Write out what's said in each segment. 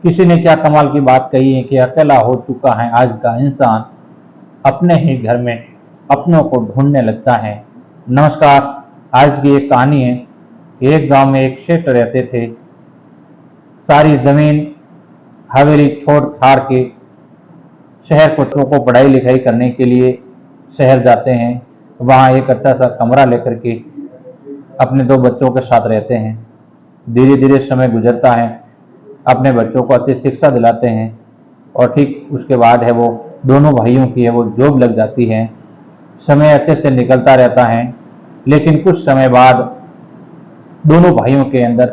किसी ने क्या कमाल की बात कही है कि अकेला हो चुका है आज का इंसान, अपने ही घर में अपनों को ढूंढने लगता है। नमस्कार। आज की एक कहानी है। एक गांव में एक सेठ रहते थे। सारी जमीन हवेली छोड़ छाड़ के शहर को पढ़ाई लिखाई करने के लिए शहर जाते हैं। वहाँ एक अच्छा सा कमरा लेकर के अपने दो बच्चों के साथ रहते हैं। धीरे धीरे समय गुजरता है, अपने बच्चों को अच्छी शिक्षा दिलाते हैं और ठीक उसके बाद है वो दोनों भाइयों की है वो जॉब लग जाती है। समय अच्छे से निकलता रहता है, लेकिन कुछ समय बाद दोनों भाइयों के अंदर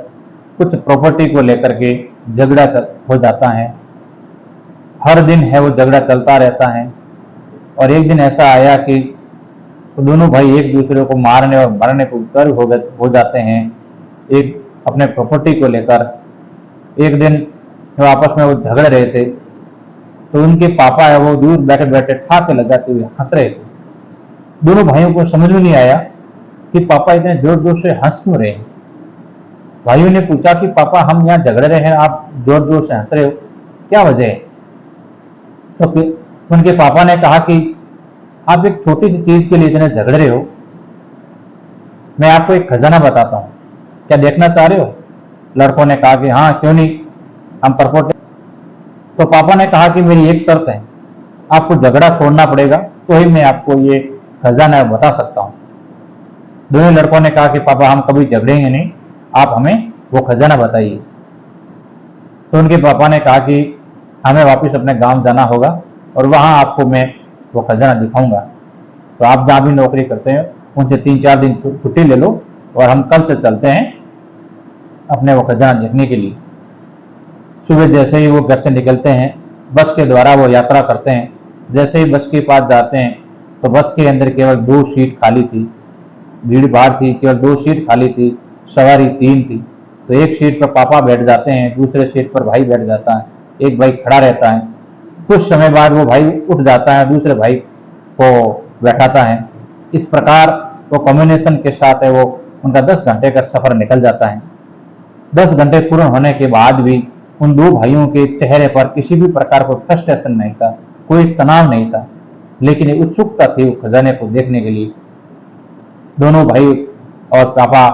कुछ प्रॉपर्टी को लेकर के झगड़ा हो जाता है। हर दिन है वो झगड़ा चलता रहता है और एक दिन ऐसा आया कि दोनों भाई एक दूसरे को मारने और मरने को उतर हो जाते हैं एक अपने प्रॉपर्टी को लेकर। एक दिन जब आपस में वो झगड़ रहे थे तो उनके पापा है वो दूर बैठे बैठे ठाके लगाते हुए हंस रहे थे। दोनों भाइयों को समझ में नहीं आया कि पापा इतने जोर जोर से हंस क्यों रहे हैं। भाइयों ने पूछा कि पापा हम यहाँ झगड़ रहे हैं, आप जोर जोर से हंस रहे हो, क्या वजह है? तो उनके पापा ने कहा कि आप एक छोटी सी चीज के लिए इतने झगड़ रहे हो। मैं आपको एक खजाना बताता हूँ, क्या देखना चाह रहे हो? लड़कों ने कहा कि हाँ क्यों नहीं, हम प्रपोज। तो पापा ने कहा कि मेरी एक शर्त है, आपको झगड़ा छोड़ना पड़ेगा तो ही मैं आपको ये खजाना बता सकता हूँ। दोनों लड़कों ने कहा कि पापा हम कभी झगड़ेंगे नहीं, आप हमें वो खजाना बताइए। तो उनके पापा ने कहा कि हमें वापस अपने गांव जाना होगा और वहां आपको मैं वो खजाना दिखाऊंगा। तो आप जहाँ भी नौकरी करते हैं उनसे 3-4 दिन छुट्टी ले लो और हम कल से चलते हैं अपने वो खजाना देखने के लिए। सुबह जैसे ही वो घर से निकलते हैं, बस के द्वारा वो यात्रा करते हैं। जैसे ही बस के पास जाते हैं तो बस के अंदर केवल 2 सीट खाली थी। भीड़ भाड़ थी, केवल 2 सीट खाली थी, सवारी 3 थी। तो एक सीट पर पापा बैठ जाते हैं, दूसरे सीट पर भाई बैठ जाता है, एक भाई खड़ा रहता है। कुछ समय बाद वो भाई उठ जाता है, दूसरे भाई को बैठाता है। इस प्रकार वो कॉम्बिनेशन के साथ है वो उनका 10 घंटे का सफर निकल जाता है। 10 घंटे पूर्ण होने के बाद भी उन 2 भाइयों के चेहरे पर किसी भी प्रकार का फ्रस्ट्रेशन नहीं था, कोई तनाव नहीं था, लेकिन उत्सुकता थी वो खजाने को देखने के लिए। दोनों भाई और पापा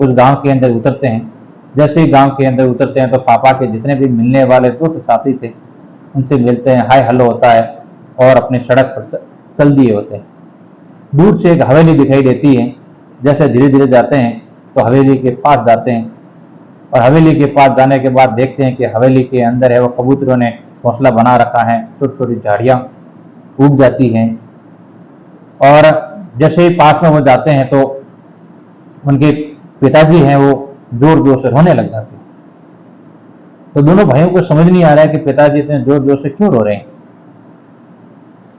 उस गांव के अंदर उतरते हैं। जैसे ही गांव के अंदर उतरते हैं तो पापा के जितने भी मिलने वाले दोस्त साथी थे उनसे मिलते हैं, हाय हेलो होता है और अपने सड़क पर चल दिए होते हैं। दूर से एक हवेली दिखाई देती है। जैसे धीरे धीरे जाते हैं तो हवेली के पास जाते हैं और हवेली के पास जाने के बाद देखते हैं कि हवेली के अंदर है वो कबूतरों ने घोंसला बना रखा है, छोटी छोटी झाड़ियां उग जाती हैं। और जैसे ही पास में वो जाते हैं तो उनके पिताजी हैं वो जोर जोर से रोने लग जाते हैं। तो दोनों भाइयों को समझ नहीं आ रहा है कि पिताजी इतने जोर जोर से क्यों रो रहे हैं।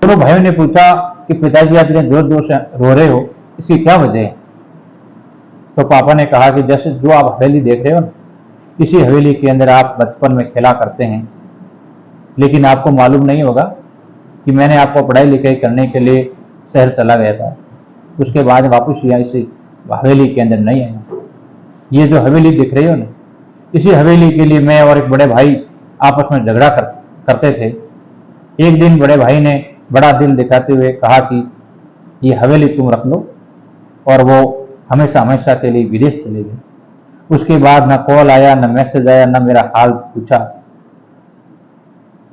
दोनों भाइयों ने पूछा कि पिताजी आप इतने जोर जोर से रो रहे हो, इसकी क्या वजह है? तो पापा ने कहा कि जैसे जो आप हवेली देख रहे हो, इसी हवेली के अंदर आप बचपन में खेला करते हैं, लेकिन आपको मालूम नहीं होगा कि मैंने आपको पढ़ाई लिखाई करने के लिए शहर चला गया था, उसके बाद वापस यहाँ इसी हवेली के अंदर नहीं आया। ये जो हवेली दिख रही हो ना, इसी हवेली के लिए मैं और एक बड़े भाई आपस में झगड़ा करते थे। एक दिन बड़े भाई ने बड़ा दिल दिखाते हुए कहा कि ये हवेली तुम रख लो, और वो हमेशा हमेशा के लिए विदेश चले गए। उसके बाद ना कॉल आया, ना मैसेज आया, ना मेरा हाल पूछा।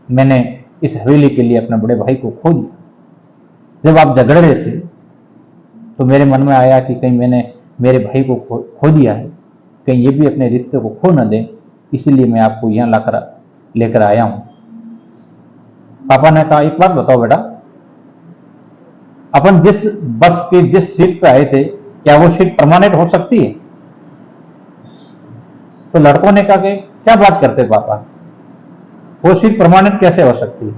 मैंने इस हवेली के लिए अपने बड़े भाई को खो दिया। जब आप झगड़ रहे थे तो मेरे मन में आया कि कहीं मैंने मेरे भाई को खो दिया है, कहीं ये भी अपने रिश्ते को खो न दे, इसीलिए मैं आपको यहाँ लेकर आया हूं। पापा ने कहा एक बात बताओ बेटा, अपन जिस बस के जिस सीट पे आए थे क्या वो सीट परमानेंट हो सकती है? तो लड़कों ने कहा कि क्या बात करते पापा, वो सीट परमानेंट कैसे हो सकती है?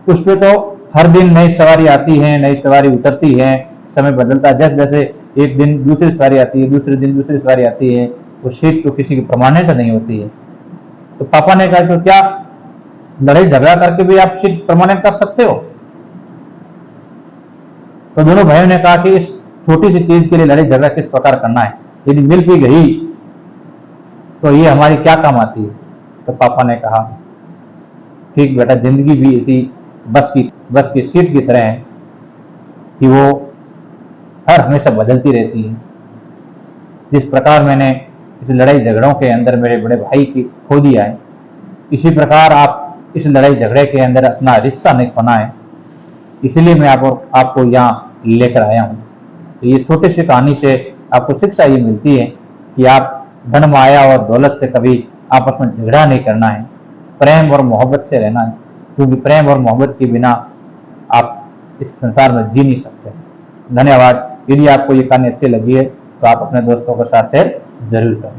उस पर तो हर दिन नई सवारी आती है, नई सवारी उतरती है, समय बदलता है। जैसे जैसे एक दिन दूसरी सवारी आती है, दूसरे दिन दूसरी सवारी आती है, वो सीट तो किसी की परमानेंट नहीं होती है। तो पापा ने कहा तो क्या लड़ाई झगड़ा करके भी आप सीट परमानेंट कर सकते हो? तो दोनों भाइयों ने कहा कि इस छोटी सी चीज के लिए लड़ाई झगड़ा किस प्रकार करना है, यदि मिल भी गई तो ये हमारी क्या काम आती है। तो पापा ने कहा, ठीक बेटा, जिंदगी भी इसी बस की सीट की तरह है कि वो हर हमेशा बदलती रहती है। जिस प्रकार मैंने इस लड़ाई झगड़ों के अंदर मेरे बड़े भाई की खो दिया है, इसी प्रकार आप इस लड़ाई झगड़े के अंदर अपना रिश्ता नहीं खोना है। इसलिए मैं आपको यहाँ लेकर आया हूँ। तो ये छोटी सी कहानी से आपको शिक्षा ये मिलती है कि आप धन, माया और दौलत से कभी आपस में झगड़ा नहीं करना है, प्रेम और मोहब्बत से रहना है, क्योंकि प्रेम और मोहब्बत के बिना आप इस संसार में जी नहीं सकते। धन्यवाद। यदि आपको ये कहानी अच्छी लगी है तो आप अपने दोस्तों के साथ शेयर जरूर करें।